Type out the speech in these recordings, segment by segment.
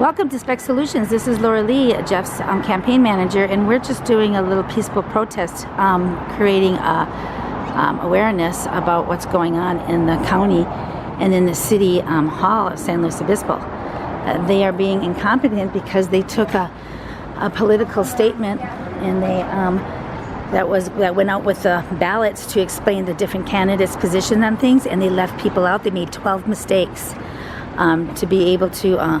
Welcome to SpechtSolutions. This is Laura Lee, Jeff's campaign manager, and we're just doing a little peaceful protest, creating awareness about what's going on in the county and in the city hall of San Luis Obispo. They are being incompetent because they took a political statement and they that went out with the ballots to explain the different candidates' position on things, and they left people out. They made 12 mistakes to be able to.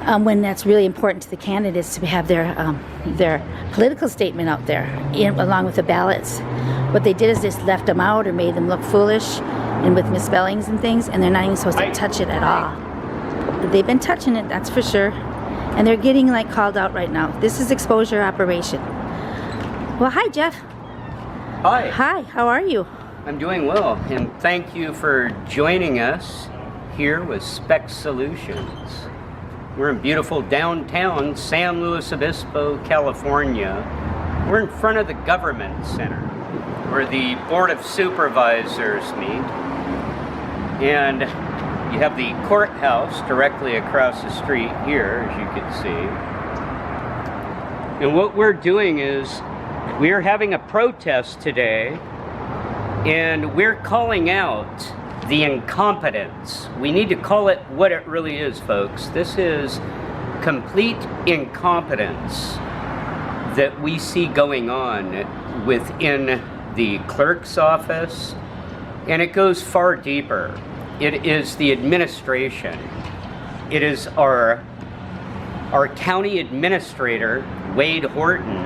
When that's really important to the candidates to have their political statement out there, along with the ballots. What they did is just left them out or made them look foolish and with misspellings and things, and they're not even supposed to touch it at all. They've been touching it, that's for sure, and they're getting called out right now. This is exposure operation. Well, hi, Jeff. Hi. Hi, how are you? I'm doing well, and thank you for joining us here with SpechtSolutions. We're in beautiful downtown San Luis Obispo, California. We're in front of the Government Center, where the Board of Supervisors meet. And you have the courthouse directly across the street here, as you can see. And what we're doing is, we're having a protest today, and we're calling out the incompetence. We need to call it what it really is, folks. This is complete incompetence that we see going on within the clerk's office, and it goes far deeper. It is the administration. It is our county administrator, Wade Horton,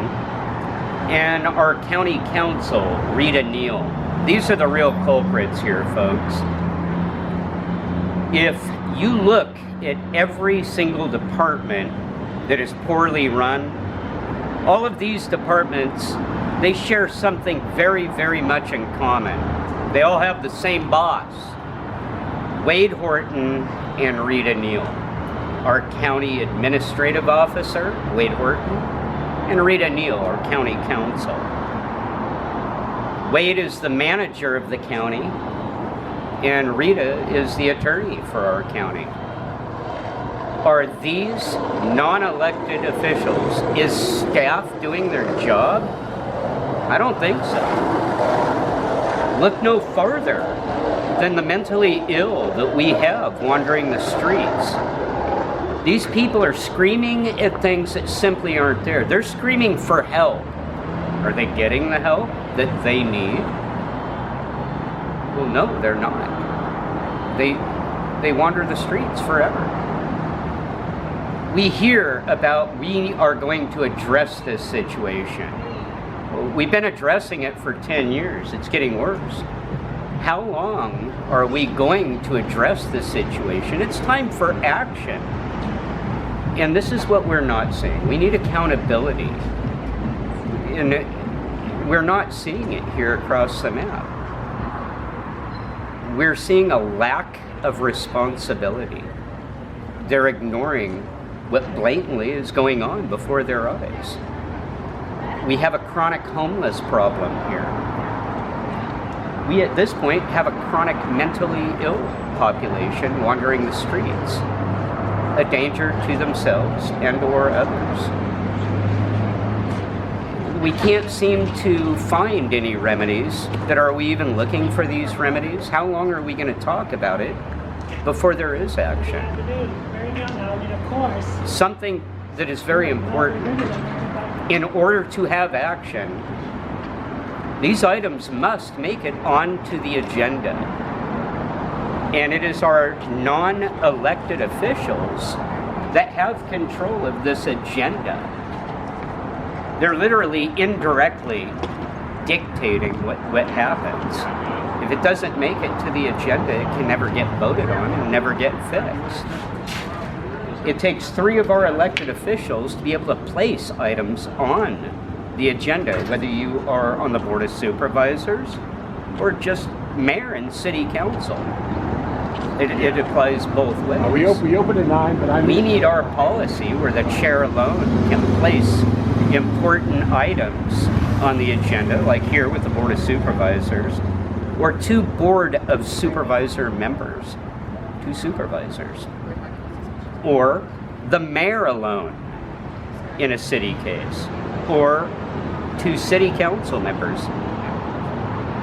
and our county council, Rita Neal. These are the real culprits here, folks. If you look at every single department that is poorly run, all of these departments, they share something very, very much in common. They all have the same boss, Wade Horton and Rita Neal. Our county administrative officer, Wade Horton, and Rita Neal, our county council. Wade is the manager of the county, and Rita is the attorney for our county. Are these non-elected officials, is staff doing their job? I don't think so. Look no farther than the mentally ill that we have wandering the streets. These people are screaming at things that simply aren't there. They're screaming for help. Are they getting the help that they need? Well, no, they're not. They wander the streets forever. We hear about we are going to address this situation. Well, we've been addressing it for 10 years. It's getting worse. How long are we going to address this situation? It's time for action. And this is what we're not seeing. We need accountability. And we're not seeing it here across the map. We're seeing a lack of responsibility. They're ignoring what blatantly is going on before their eyes. We have a chronic homeless problem here. We at this point have a chronic mentally ill population wandering the streets, a danger to themselves and or others. We can't seem to find any remedies. Are we even looking for these remedies? How long are we going to talk about it before there is action? Something that is very important. In order to have action, these items must make it onto the agenda. And it is our non-elected officials that have control of this agenda. They're literally indirectly dictating what happens. If it doesn't make it to the agenda, it can never get voted on and never get fixed. It takes 3 of our elected officials to be able to place items on the agenda, whether you are on the Board of Supervisors or just mayor and city council. It applies both ways. We open at 9, but we need our policy where the chair alone can place important items on the agenda, like here with the Board of Supervisors, or 2 Board of Supervisor members, 2 supervisors. or the mayor alone in a city case, or 2 city council members.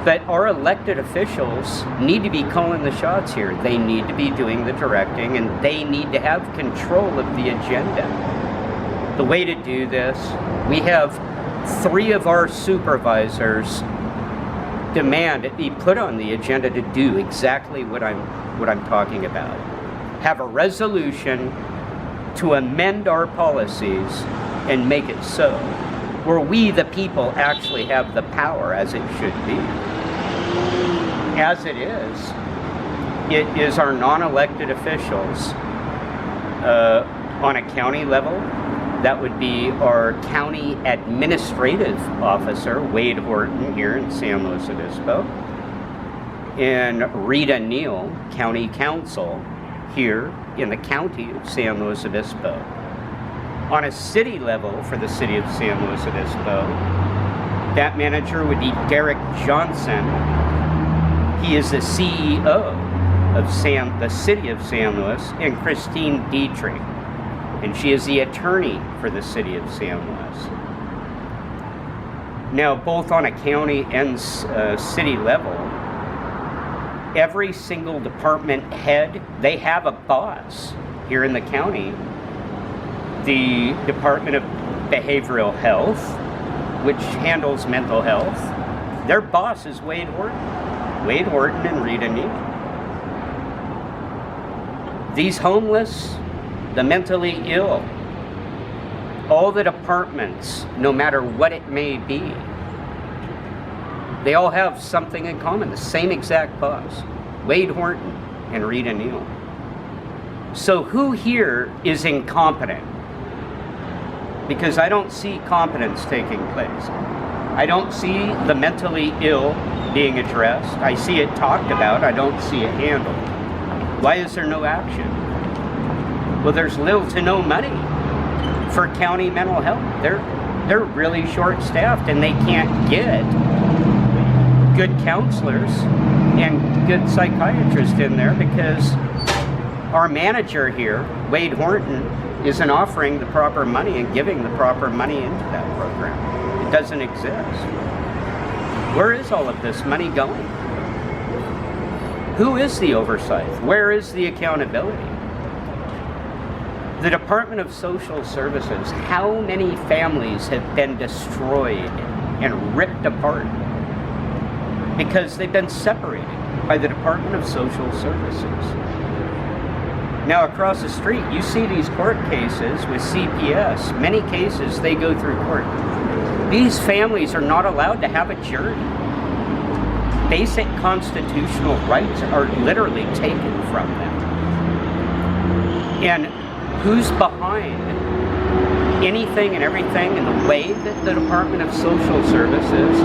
But our elected officials need to be calling the shots here. They need to be doing the directing, and they need to have control of the agenda. The way to do this, we have 3 of our supervisors demand it be put on the agenda to do exactly what I'm talking about. Have a resolution to amend our policies and make it so, where we, the people, actually have the power as it should be. As it is our non-elected officials on a county level. That would be our county administrative officer, Wade Horton, here in San Luis Obispo, and Rita Neal, county council, here in the county of San Luis Obispo. On a city level for the city of San Luis Obispo, that manager would be Derek Johnson. He is the CEO of the city of San Luis, and Christine Dietrich, and she is the attorney for the city of San Luis. Now, both on a county and city level, every single department head, they have a boss. Here in the county, the Department of Behavioral Health, which handles mental health, their boss is Wade Horton and Rita Neal. These homeless, the mentally ill, all the departments, no matter what it may be, they all have something in common, the same exact boss, Wade Horton and Rita Neal. So who here is incompetent? Because I don't see competence taking place. I don't see the mentally ill being addressed. I see it talked about. I don't see it handled. Why is there no action? Well, there's little to no money for county mental health. They're really short-staffed, and they can't get good counselors and good psychiatrists in there because our manager here, Wade Horton, isn't offering the proper money and giving the proper money into that program. It doesn't exist. Where is all of this money going? Who is the oversight? Where is the accountability? The Department of Social Services, how many families have been destroyed and ripped apart because they've been separated by the Department of Social Services? Now across the street, you see these court cases with CPS. Many cases, they go through court. These families are not allowed to have a jury. Basic constitutional rights are literally taken from them. And who's behind anything and everything in the way that the Department of Social Services,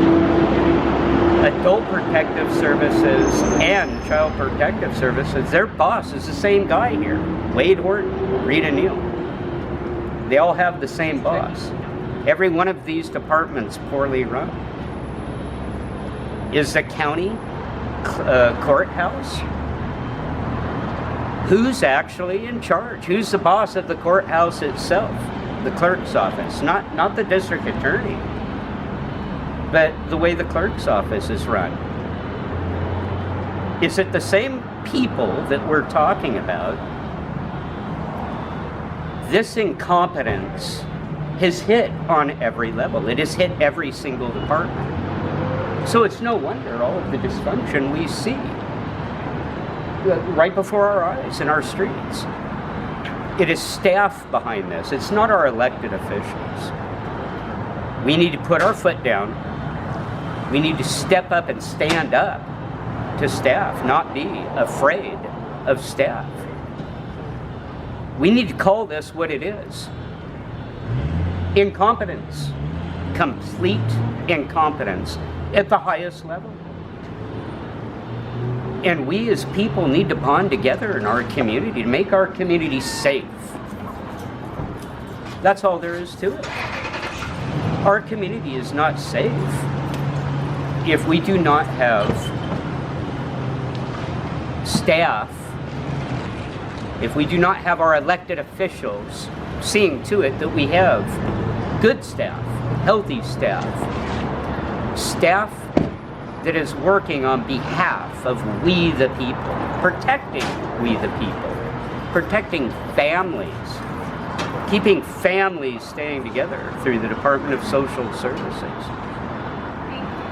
Adult Protective Services, and Child Protective Services, their boss is the same guy here, Wade Horton, Rita Neal. They all have the same boss. Every one of these departments poorly run. Is the county courthouse? Who's actually in charge? Who's the boss of the courthouse itself? The clerk's office, not the district attorney, but the way the clerk's office is run. Is it the same people that we're talking about? This incompetence has hit on every level. It has hit every single department. So it's no wonder all of the dysfunction we see right before our eyes in our streets. It is staff behind this. It's not our elected officials. We need to put our foot down. We need to step up and stand up to staff, not be afraid of staff. We need to call this what it is. Incompetence. Complete incompetence at the highest level. And we as people need to bond together in our community to make our community safe. That's all there is to it. Our community is not safe if we do not have staff if we do not have our elected officials seeing to it that we have good staff, healthy staff, staff that is working on behalf of we the people, protecting we the people, protecting families, keeping families staying together through the Department of Social Services.